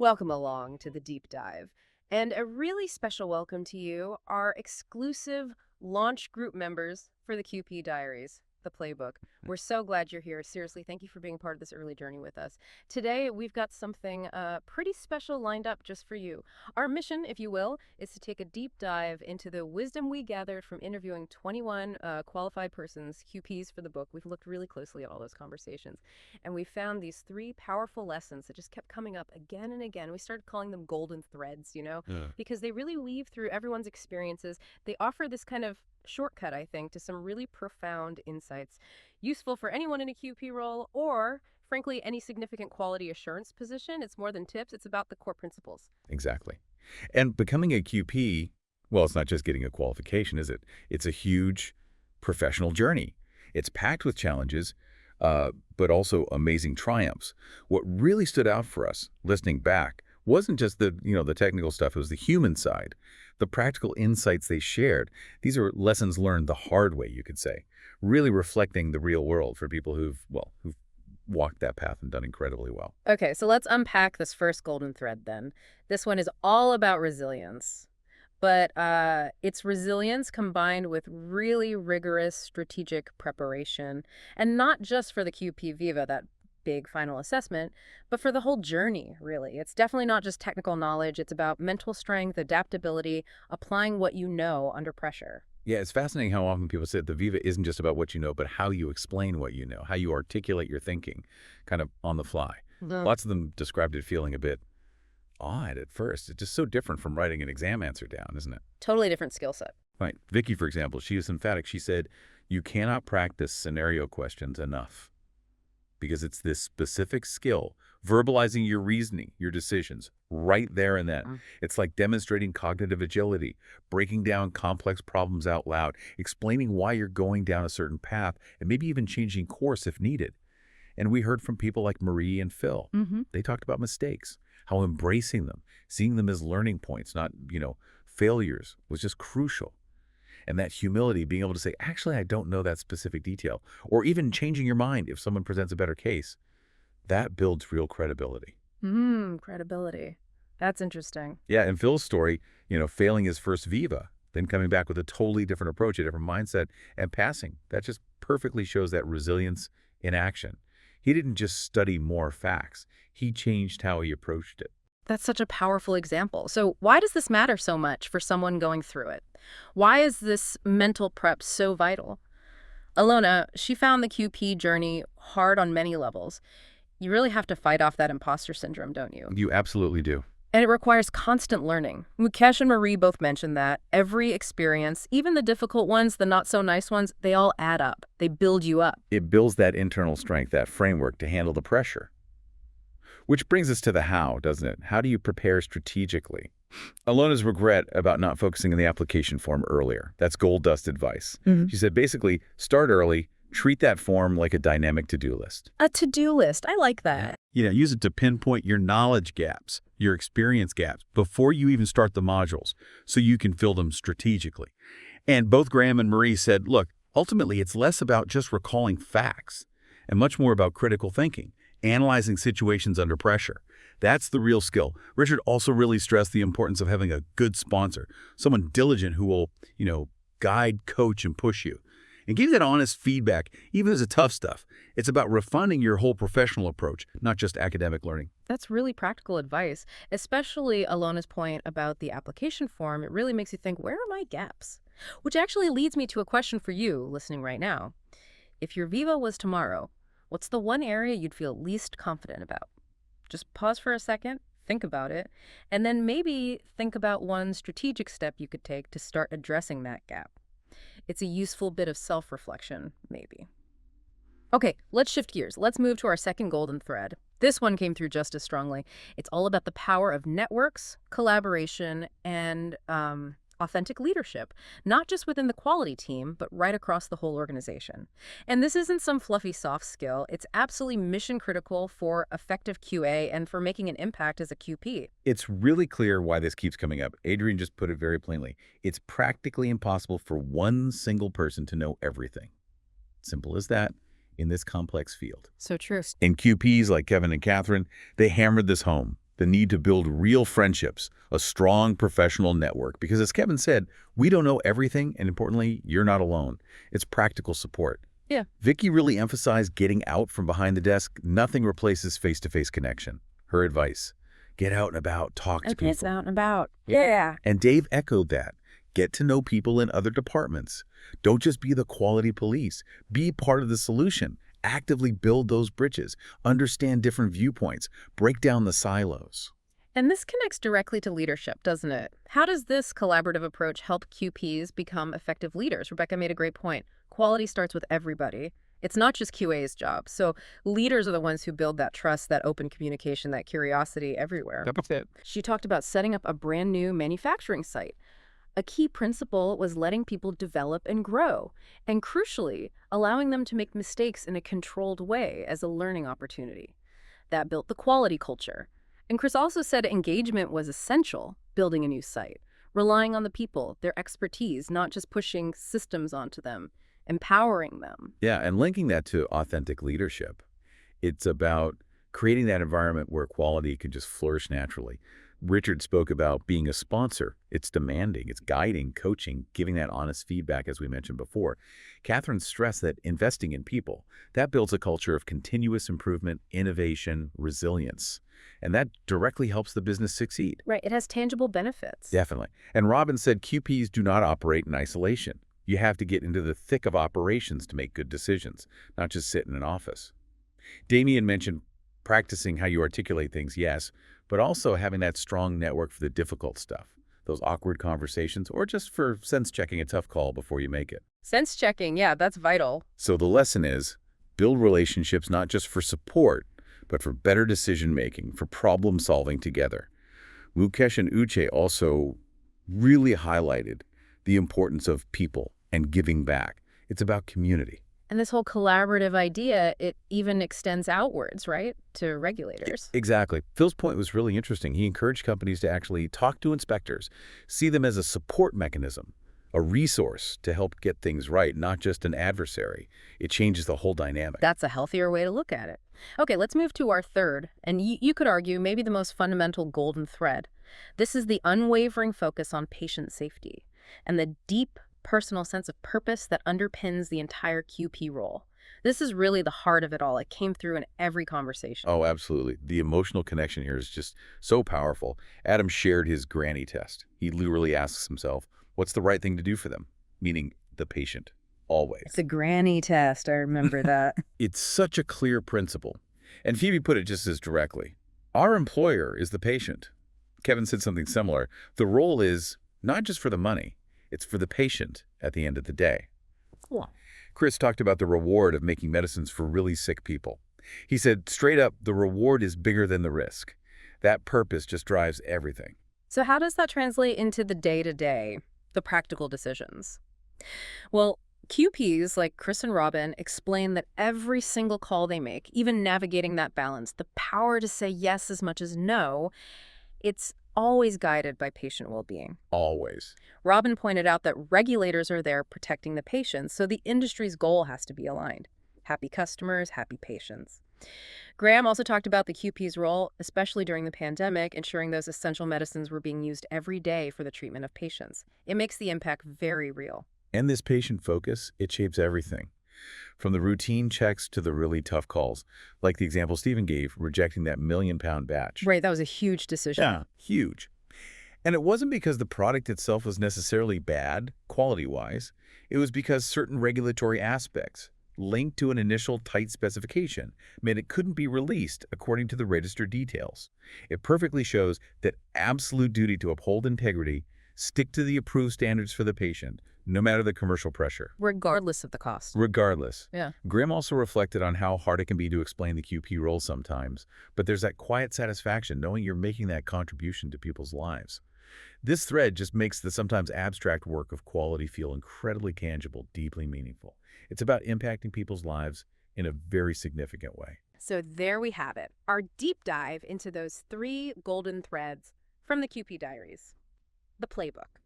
Welcome along to the deep dive. And a really special welcome to you, our exclusive launch group members for the QP Diaries, the Playbook. We're so glad you're here. Seriously, thank you for being part of this early journey with us. Today, we've got something pretty special lined up just for you. Our mission, if you will, is to take a deep dive into the wisdom we gathered from interviewing 21 qualified persons, QPs for the book. We've looked really closely at all those conversations. And we found these three powerful lessons that just kept coming up again and again. We started calling them golden threads, Yeah. because they really weave through everyone's experiences. They offer this kind of shortcut, I think, to some really profound insights, useful for anyone in a QP role or, frankly, any significant quality assurance position. It's more than tips, it's about the core principles. Exactly. And becoming a QP, well, it's not just getting a qualification, is it? It's a huge professional journey. It's packed with challenges, but also amazing triumphs. What really stood out for us, listening back, wasn't just the technical stuff. It was the human side, the practical insights they shared. These are lessons learned the hard way, you could say, really reflecting the real world for people who've walked that path and done incredibly well. Okay, so let's unpack this first golden thread then. This one is all about resilience, but it's resilience combined with really rigorous strategic preparation, and not just for the QP Viva, that big final assessment, but for the whole journey, really. It's definitely not just technical knowledge. It's about mental strength, adaptability, applying what you know under pressure. Yeah, it's fascinating how often people say that the Viva isn't just about what you know, but how you explain what you know, how you articulate your thinking, kind of on the fly. Mhm. Lots of them described it feeling a bit odd at first. It's just so different from writing an exam answer down, isn't it? Totally different skill set. Right. Vicky, for example, she was emphatic. She said, you cannot practice scenario questions enough because it's this specific skill, verbalizing your reasoning, your decisions, right there and then. Mm. It's like demonstrating cognitive agility, breaking down complex problems out loud, explaining why you're going down a certain path, and maybe even changing course if needed. And we heard from people like Marie and Phil. Mm-hmm. They talked about mistakes, how embracing them, seeing them as learning points, not, failures, was just crucial. And that humility, being able to say, actually, I don't know that specific detail, or even changing your mind if someone presents a better case, that builds real credibility. Credibility. That's interesting. Yeah, in Phil's story, failing his first Viva, then coming back with a totally different approach, a different mindset, and passing. That just perfectly shows that resilience in action. He didn't just study more facts. He changed how he approached it. That's such a powerful example. So why does this matter so much for someone going through it? Why is this mental prep so vital? Alona, she found the QP journey hard on many levels. You really have to fight off that imposter syndrome, don't you? You absolutely do. And it requires constant learning. Mukesh and Marie both mentioned that. Every experience, even the difficult ones, the not so nice ones, they all add up. They build you up. It builds that internal strength, that framework to handle the pressure. Which brings us to the how, doesn't it? How do you prepare strategically? Alona's regret about not focusing on the application form earlier. That's gold dust advice. She said, basically, start early, treat that form like a dynamic to-do list. A to-do list. I like that. Use it to pinpoint your knowledge gaps, your experience gaps, before you even start the modules, so you can fill them strategically. And both Graham and Marie said, look, ultimately it's less about just recalling facts and much more about critical thinking, analyzing situations under pressure. That's the real skill. Richard also really stressed the importance of having a good sponsor, someone diligent who will, guide, coach, and push you. And give that honest feedback, even as the tough stuff. It's about refining your whole professional approach, not just academic learning. That's really practical advice, especially Alona's point about the application form. It really makes you think, where are my gaps? Which actually leads me to a question for you listening right now. If your Viva was tomorrow, what's the one area you'd feel least confident about? Just pause for a second, think about it, and then maybe think about one strategic step you could take to start addressing that gap. It's a useful bit of self-reflection, maybe. Okay, let's shift gears. Let's move to our second golden thread. This one came through just as strongly. It's all about the power of networks, collaboration, and authentic leadership, not just within the quality team, but right across the whole organization. And this isn't some fluffy soft skill. It's absolutely mission critical for effective QA and for making an impact as a QP. It's really clear why this keeps coming up. Adrian just put it very plainly. It's practically impossible for one single person to know everything. Simple as that in this complex field. So true. And QPs like Kevin and Catherine, they hammered this home. the need to build real friendships, a strong professional network. Because as Kevin said, we don't know everything, and importantly, you're not alone. It's practical support. Yeah. Vicky really emphasized getting out from behind the desk. Nothing replaces face-to-face connection. Her advice, get out and about, talk to It's people. out and about. Yeah. And Dave echoed that. Get to know people in other departments. Don't just be the quality police. Be part of the solution. Actively build those bridges. Understand different viewpoints. Break down the silos. And this connects directly to leadership, doesn't it? How does this collaborative approach help QPs become effective leaders? Rebecca made a great point. Quality starts with everybody. It's not just QA's job. So leaders are the ones who build that trust, that open communication, that curiosity everywhere. That's it. She talked about setting up a brand new manufacturing site. A key principle was letting people develop and grow, and crucially, allowing them to make mistakes in a controlled way as a learning opportunity. That built the quality culture. And Chris also said engagement was essential, building a new site, relying on the people, their expertise, not just pushing systems onto them, empowering them. Yeah, and linking that to authentic leadership. It's about creating that environment where quality can just flourish naturally. Richard spoke about being a sponsor. It's demanding, it's guiding, coaching, giving that honest feedback, as we mentioned before. Catherine stressed that investing in people, that builds a culture of continuous improvement, innovation, resilience. And that directly helps the business succeed. Right, it has tangible benefits. Definitely. And Robin said QPs do not operate in isolation. You have to get into the thick of operations to make good decisions, not just sit in an office. Damien mentioned practicing how you articulate things, yes, but also having that strong network for the difficult stuff, those awkward conversations, or just for sense-checking a tough call before you make it. Sense checking, yeah, that's vital. So the lesson is, build relationships not just for support, but for better decision-making, for problem-solving together. Mukesh and Uche also really highlighted the importance of people and giving back. It's about community. And this whole collaborative idea, it even extends outwards, right, to regulators. Exactly. Phil's point was really interesting. He encouraged companies to actually talk to inspectors, see them as a support mechanism, a resource to help get things right, not just an adversary. It changes the whole dynamic. That's a healthier way to look at it. Okay, let's move to our third, and you could argue maybe the most fundamental golden thread. This is the unwavering focus on patient safety and the deep personal sense of purpose that underpins the entire QP role. This is really the heart of it all. It came through in every conversation. Oh, absolutely. The emotional connection here is just so powerful. Adam shared his granny test. He literally asks himself, what's the right thing to do for them? Meaning the patient, always. It's a granny test. I remember that. It's such a clear principle. And Phoebe put it just as directly. Our employer is the patient. Kevin said something similar. The role is not just for the money. It's for the patient at the end of the day. Cool. Chris talked about the reward of making medicines for really sick people. He said, straight up, the reward is bigger than the risk. That purpose just drives everything. So how does that translate into the day-to-day, the practical decisions? Well, QPs like Chris and Robin explain that every single call they make, even navigating that balance, the power to say yes as much as no, it's always guided by patient well-being. Always. Robin pointed out that regulators are there protecting the patients, so the industry's goal has to be aligned. Happy customers, happy patients. Graham also talked about the QP's role, especially during the pandemic, ensuring those essential medicines were being used every day for the treatment of patients. It makes the impact very real. And this patient focus, it shapes everything. From the routine checks to the really tough calls, like the example Stephen gave, rejecting that million-pound batch. Right, that was a huge decision. Yeah, huge. And it wasn't because the product itself was necessarily bad, quality-wise. It was because certain regulatory aspects, linked to an initial tight specification, meant it couldn't be released according to the register details. It perfectly shows that absolute duty to uphold integrity, stick to the approved standards for the patient, no matter the commercial pressure. Regardless of the cost. Regardless. Yeah. Grimm also reflected on how hard it can be to explain the QP role sometimes, but there's that quiet satisfaction knowing you're making that contribution to people's lives. This thread just makes the sometimes abstract work of quality feel incredibly tangible, deeply meaningful. It's about impacting people's lives in a very significant way. So there we have it, our deep dive into those 3 golden threads from the QP Diaries. The playbook.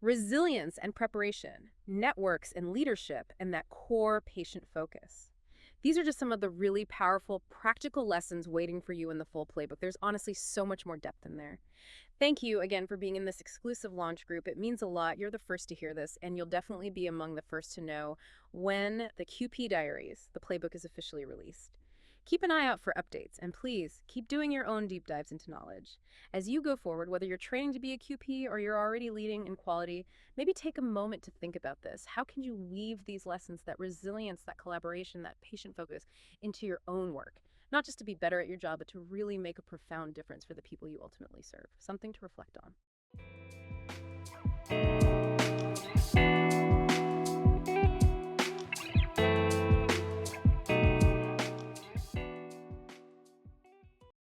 Resilience and preparation, networks and leadership, and that core patient focus. These are just some of the really powerful, practical lessons waiting for you in the full playbook. There's honestly so much more depth in there. Thank you again for being in this exclusive launch group. It means a lot. You're the first to hear this, and you'll definitely be among the first to know when the QP Diaries, the playbook, is officially released. Keep an eye out for updates, and please keep doing your own deep dives into knowledge. As you go forward, whether you're training to be a QP or you're already leading in quality, maybe take a moment to think about this. How can you weave these lessons, that resilience, that collaboration, that patient focus, into your own work? Not just to be better at your job, but to really make a profound difference for the people you ultimately serve. Something to reflect on.